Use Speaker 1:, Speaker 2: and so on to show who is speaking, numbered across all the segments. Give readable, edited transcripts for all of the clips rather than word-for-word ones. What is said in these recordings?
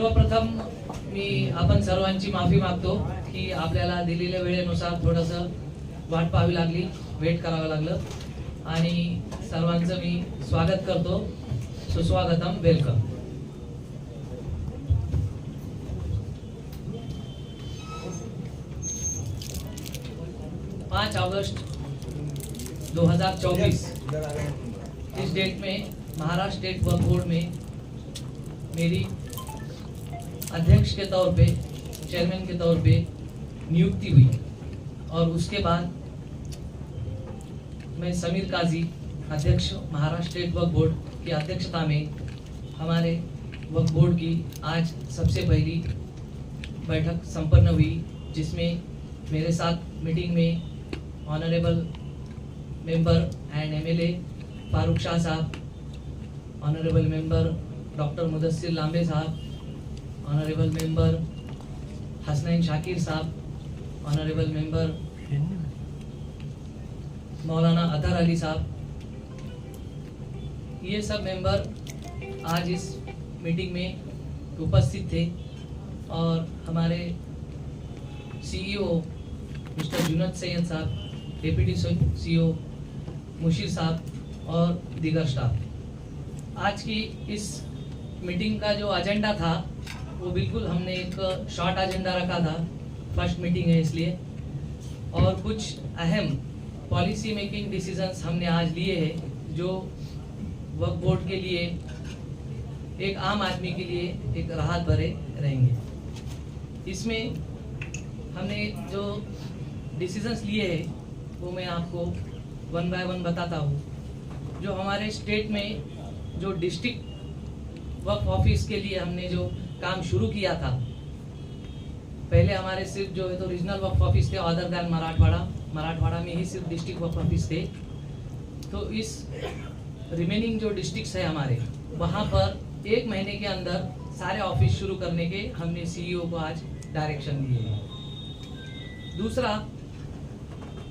Speaker 1: सर्वप्रथम मी आपण सर्वांची माफी मागतो की आपल्याला दिलेल्या वेळेनुसार थोडंसं वाट पाहावी लागली, वेट करावं लागलं आणि सर्वांचं मी स्वागत करतो. सुस्वागतम, वेलकम. पाँच अगस्त 2024 इस डेट में महाराष्ट्र स्टेट वक्फ बोर्ड में मेरी अध्यक्ष के तौर पे, चेयरमैन के तौर पे नियुक्ति हुई और उसके बाद मैं समीर काजी, अध्यक्ष महाराष्ट्र स्टेट वक्फ बोर्ड की अध्यक्षता में हमारे वक्फ बोर्ड की आज सबसे पहली बैठक संपन्न हुई, जिसमें मेरे साथ मीटिंग में honourable member and MLA Farooq Shah साहब, ऑनरेबल मेंबर डॉक्टर मुदस्सिर लांबे साहब, ऑनरेबल मेंबर हसनैन शाकिर साहब, ऑनरेबल मेंबर मौलाना अतहर अली साहब, ये सब मेंबर आज इस मीटिंग में उपस्थित थे और हमारे सीईओ मिस्टर जुनैद सैयद साहब, डेप्यूटी सीईओ मुशीर साहब और दीगर स्टाफ. आज की इस मीटिंग का जो एजेंडा था वो बिल्कुल हमने एक शॉर्ट एजेंडा रखा था, फर्स्ट मीटिंग है इसलिए, और कुछ अहम पॉलिसी मेकिंग डिसीजंस हमने आज लिए हैं जो वक्फ बोर्ड के लिए, एक आम आदमी के लिए एक राहत भरे रहेंगे. इसमें हमने जो डिसीजंस लिए हैं वो मैं आपको वन बाय वन बताता हूँ. जो हमारे स्टेट में जो डिस्ट्रिक्ट वक्फ ऑफिस के लिए हमने जो काम शुरू किया था, पहले हमारे सिर्फ जो है तो रीजनल वक्फ ऑफिस थे अदर दैन मराठवाड़ा में ही सिर्फ डिस्ट्रिक्ट वक्फ ऑफिस थे. तो इस रिमेनिंग जो डिस्ट्रिक्ट्स है हमारे, वहाँ पर 1 महीने के अंदर सारे ऑफिस शुरू करने के हमने सीईओ को आज डायरेक्शन दिए हैं. दूसरा,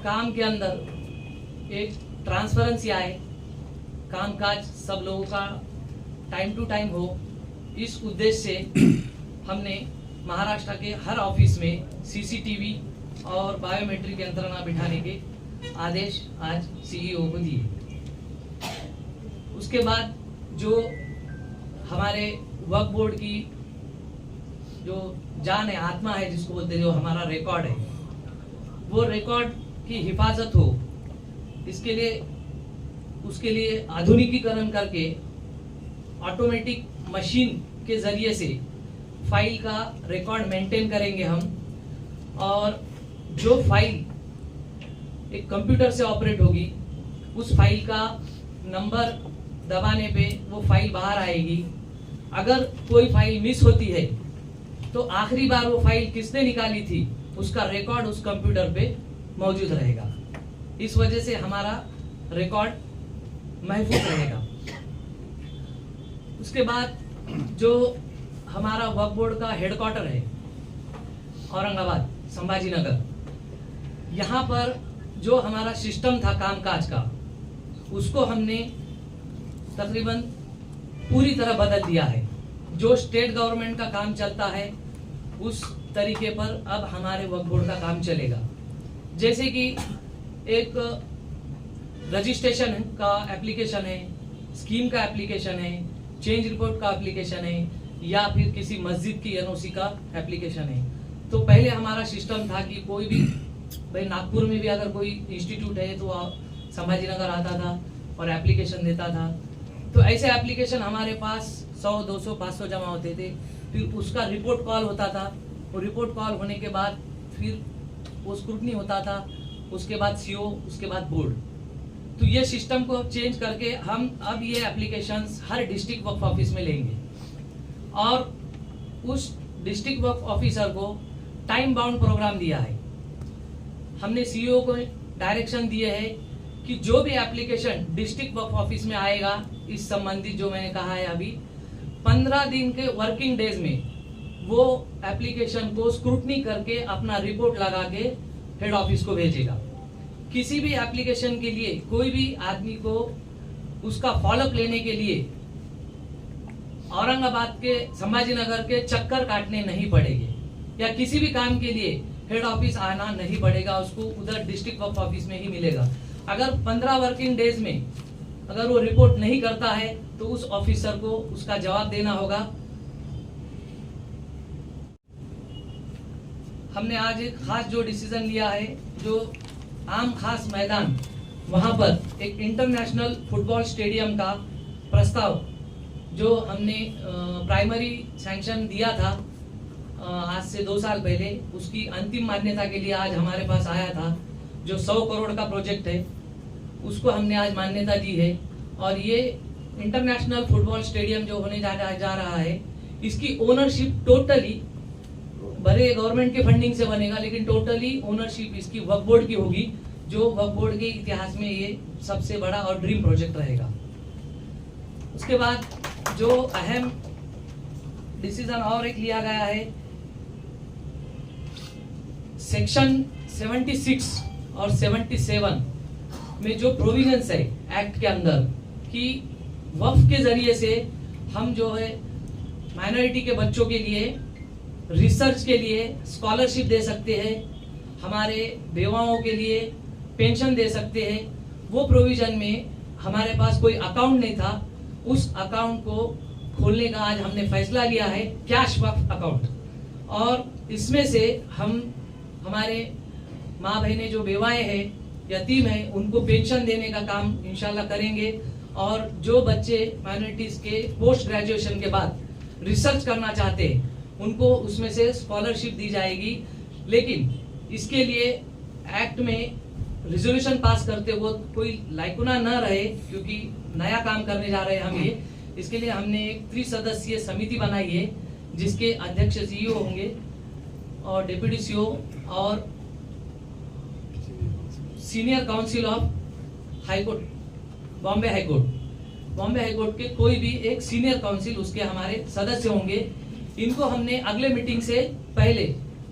Speaker 1: काम के अंदर एक ट्रांसपेरेंसी आए, कामकाज सब लोगों का टाइम टू टाइम हो, इस उद्देश्य से हमने महाराष्ट्र के हर ऑफिस में सीसीटीवी और बायोमेट्रिक यंत्रणा बिठाने के आदेश आज सीईओ को दिए. उसके बाद जो हमारे वक्फ बोर्ड की जो जान है, आत्मा है जिसको बोलते हैं, जो हमारा रिकॉर्ड है, वो रिकॉर्ड की हिफाजत हो, इसके लिए उसके लिए आधुनिकीकरण करके ऑटोमेटिक मशीन के जरिए से फाइल का रिकॉर्ड मेंटेन करेंगे हम. और जो फाइल एक कंप्यूटर से ऑपरेट होगी, उस फाइल का नंबर दबाने पे वो फाइल बाहर आएगी. अगर कोई फाइल मिस होती है तो आखिरी बार वो फाइल किसने निकाली थी उसका रिकॉर्ड उस कंप्यूटर पे मौजूद रहेगा. इस वजह से हमारा रिकॉर्ड महफूज रहेगा. उसके बाद जो हमारा वक्फ बोर्ड का हेडक्वार्टर है औरंगाबाद संभाजीनगर, यहाँ पर जो हमारा सिस्टम था कामकाज का, उसको हमने तकरीबन पूरी तरह बदल दिया है. जो स्टेट गवर्नमेंट का काम चलता है उस तरीके पर अब हमारे वक्फ बोर्ड का काम चलेगा. जैसे कि एक रजिस्ट्रेशन का एप्लीकेशन है, स्कीम का एप्लीकेशन है, चेंज रिपोर्ट का एप्लीकेशन है, या फिर किसी मस्जिद की एनओसी का एप्लीकेशन है. तो पहले हमारा सिस्टम था कि कोई भी, भाई नागपुर में भी अगर कोई इंस्टीट्यूट है तो संभाजीनगर आता था और एप्लीकेशन देता था. तो ऐसे एप्लीकेशन हमारे पास 100, 200, 500 जमा होते थे. फिर उसका रिपोर्ट कॉल होता था. वो रिपोर्ट कॉल होने के बाद फिर वो स्क्रूटनी होता था, उसके बाद सीओ, उसके बाद बोर्ड. तो ये सिस्टम को चेंज करके हम अब ये एप्लीकेशंस हर डिस्ट्रिक्ट वक्फ ऑफिस में लेंगे और उस डिस्ट्रिक्ट वक्फ ऑफिसर को टाइम बाउंड प्रोग्राम दिया है. हमने सीईओ को डायरेक्शन दिए है कि जो भी एप्लीकेशन डिस्ट्रिक्ट वक्फ ऑफिस में आएगा, इस संबंधित जो मैंने कहा है अभी, 15 दिन के वर्किंग डेज में वो एप्लीकेशन को स्क्रूटनी करके अपना रिपोर्ट लगा के हेड ऑफिस को भेजेगा. किसी भी एप्लीकेशन के लिए कोई भी आदमी को उसका फॉलोअप लेने के लिए औरंगाबाद के संभाजी नगर के चक्कर काटने नहीं पड़ेंगे या किसी भी काम के लिए हेड ऑफिस आना नहीं पड़ेगा, उसको उधर डिस्ट्रिक्ट वक्फ ऑफिस में ही मिलेगा। अगर 15 वर्किंग डेज में अगर वो रिपोर्ट नहीं करता है तो उस ऑफिसर को उसका जवाब देना होगा। हमने आज एक खास जो डिसीजन लिया है, जो आम खास मैदान वहां पर एक इंटरनेशनल फुटबॉल स्टेडियम का प्रस्ताव जो हमने प्राइमरी सैंक्शन दिया था आज से 2 साल पहले, उसकी अंतिम मान्यता के लिए आज हमारे पास आया था। जो 100 करोड़ का प्रोजेक्ट है उसको हमने आज मान्यता दी है। और ये इंटरनेशनल फुटबॉल स्टेडियम जो होने जा रहा है, इसकी ओनरशिप टोटली, भले गवर्नमेंट के फंडिंग से बनेगा लेकिन टोटली ओनरशिप इसकी वक्फ बोर्ड की होगी, जो वक्फ बोर्ड के इतिहास में ये सबसे बड़ा और ड्रीम प्रोजेक्ट रहेगा। उसके बाद जो अहम डिसीजन और एक लिया गया है, सेक्शन 76 और 77 में जो प्रोविजंस है एक्ट के अंदर कि वक्फ के जरिए से हम जो है माइनॉरिटी के बच्चों के लिए रिसर्च के लिए स्कॉलरशिप दे सकते हैं, हमारे बेवाओं के लिए पेंशन दे सकते हैं। वो प्रोविजन में हमारे पास कोई अकाउंट नहीं था, उस अकाउंट को खोलने का आज हमने फैसला लिया है, कैश वक्फ अकाउंट। और इसमें से हम हमारे माँ बहनें जो बेवाएं हैं, यतीम हैं, उनको पेंशन देने का काम इंशाल्लाह करेंगे। और जो बच्चे माइनॉरिटीज के पोस्ट ग्रेजुएशन के बाद रिसर्च करना चाहते हैं उनको उसमें से स्कॉलरशिप दी जाएगी। लेकिन इसके लिए एक्ट में रिजोल्यूशन पास करते वक्त कोई लाइकुना न रहे, क्योंकि नया काम करने जा रहे हैं हम ये। इसके लिए हमने एक 3 सदस्यीय समिति बनाई है जिसके अध्यक्ष सीईओ होंगे और डिप्टी सीईओ और senior council of high court, Bombay high court के कोई भी एक सीनियर काउंसिल उसके हमारे सदस्य होंगे। इनको हमने अगले मीटिंग से पहले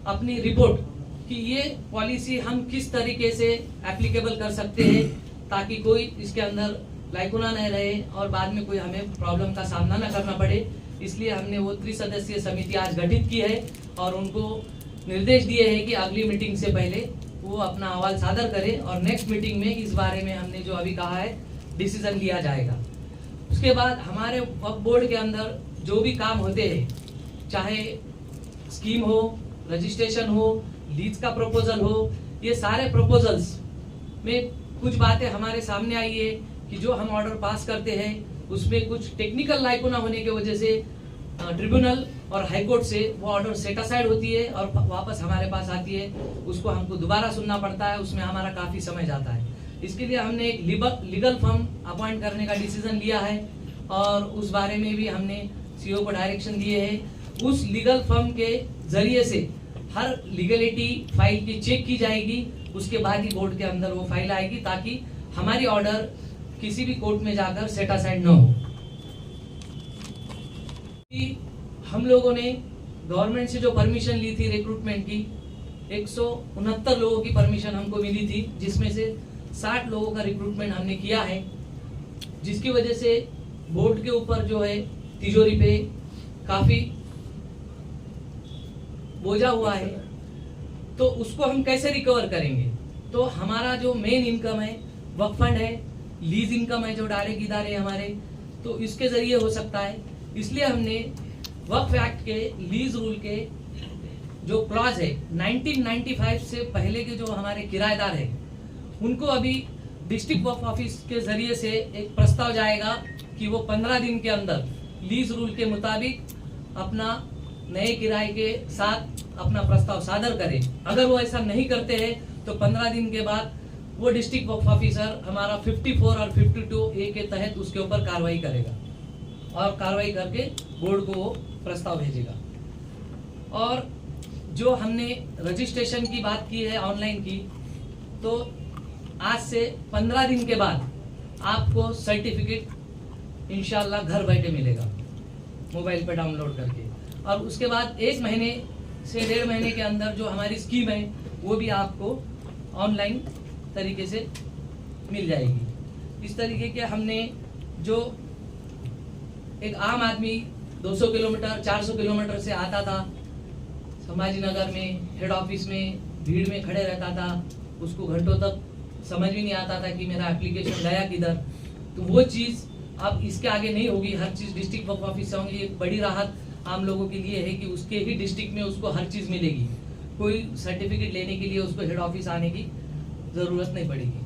Speaker 1: अपनी रिपोर्ट कि ये पॉलिसी हम किस तरीके से एप्लीकेबल कर सकते हैं ताकि कोई इसके अंदर लाइकुना नहीं रहे और बाद में कोई हमें प्रॉब्लम का सामना न करना पड़े। इसलिए हमने वो 3 सदस्यीय समिति आज गठित की है और उनको निर्देश दिए हैं कि अगली मीटिंग से पहले वो अपना अहवाल सादर करें और नेक्स्ट मीटिंग में इस बारे में हमने जो अभी कहा है डिसीजन लिया जाएगा। उसके बाद हमारे वक्फ बोर्ड के अंदर जो भी काम होते हैं, चाहे स्कीम हो, रजिस्ट्रेशन हो, लीज का प्रपोजल हो, ये सारे प्रपोजल्स में कुछ बातें हमारे सामने आई है कि जो हम ऑर्डर पास करते हैं उसमें कुछ टेक्निकल लाइकुना होने की वजह से ट्रिब्यूनल और हाईकोर्ट से वो ऑर्डर सेट असाइड होती है और वापस हमारे पास आती है, उसको हमको दोबारा सुनना पड़ता है, उसमें हमारा काफी समय जाता है। इसके लिए हमने एक लीगल फर्म अपॉइंट करने का डिसीजन लिया है और उस बारे में भी हमने सीईओ को डायरेक्शन दिए है। उस लीगल फर्म के जरिए से हर लीगलिटी फाइल की चेक की जाएगी, उसके बाद ही बोर्ड के अंदर वो फाइल आएगी ताकि हमारी ऑर्डर किसी भी कोर्ट में जाकर सेट असाइड न हो। हम लोगों ने गवर्नमेंट से जो परमिशन ली थी रिक्रूटमेंट की, 169 लोगों की परमिशन हमको मिली थी, जिसमें से 60 लोगों का रिक्रूटमेंट हमने किया है, जिसकी वजह से बोर्ड के ऊपर जो है तिजोरी पे काफी बोझा हुआ है। तो उसको हम कैसे रिकवर करेंगे? तो हमारा जो मेन इनकम है वक्फ फंड है, लीज इनकम है जो डायरेक्ट इदारे हमारे, तो इसके जरिए हो सकता है। इसलिए हमने वक्फ एक्ट के लीज रूल के जो क्लॉज है 1995 से पहले के जो हमारे किराएदार है उनको अभी डिस्ट्रिक्ट वक्फ ऑफिस के जरिए से एक प्रस्ताव जाएगा कि वो 15 दिन के अंदर लीज रूल के मुताबिक अपना नए किराए के साथ अपना प्रस्ताव सादर करें। अगर वो ऐसा नहीं करते हैं तो 15 दिन के बाद वो डिस्ट्रिक्ट वक्फ ऑफिसर हमारा 54 और 52A के तहत उसके ऊपर कार्रवाई करेगा और कार्रवाई करके बोर्ड को वो प्रस्ताव भेजेगा। और जो हमने रजिस्ट्रेशन की बात की है ऑनलाइन की, तो आज से 15 दिन के बाद आपको सर्टिफिकेट इंशाल्लाह घर बैठे मिलेगा मोबाइल पर डाउनलोड करके। और उसके बाद 1 महीने से 1.5 महीने के अंदर जो हमारी स्कीम है वो भी आपको ऑनलाइन तरीके से मिल जाएगी। इस तरीके के हमने जो एक आम आदमी 200 किलोमीटर 400 किलोमीटर से आता था, संभाजी नगर में हेड ऑफिस में भीड़ में खड़े रहता था, उसको घंटों तक समझ भी नहीं आता था कि मेरा एप्लीकेशन गया किधर। तो वो चीज़ अब इसके आगे नहीं होगी, हर चीज़ डिस्ट्रिक्ट वर्क ऑफिस से होंगी। एक बड़ी राहत आम लोगों के लिए है कि उसके ही डिस्ट्रिक्ट में उसको हर चीज़ मिलेगी, कोई सर्टिफिकेट लेने के लिए उसको हेड ऑफिस आने की ज़रूरत नहीं पड़ेगी।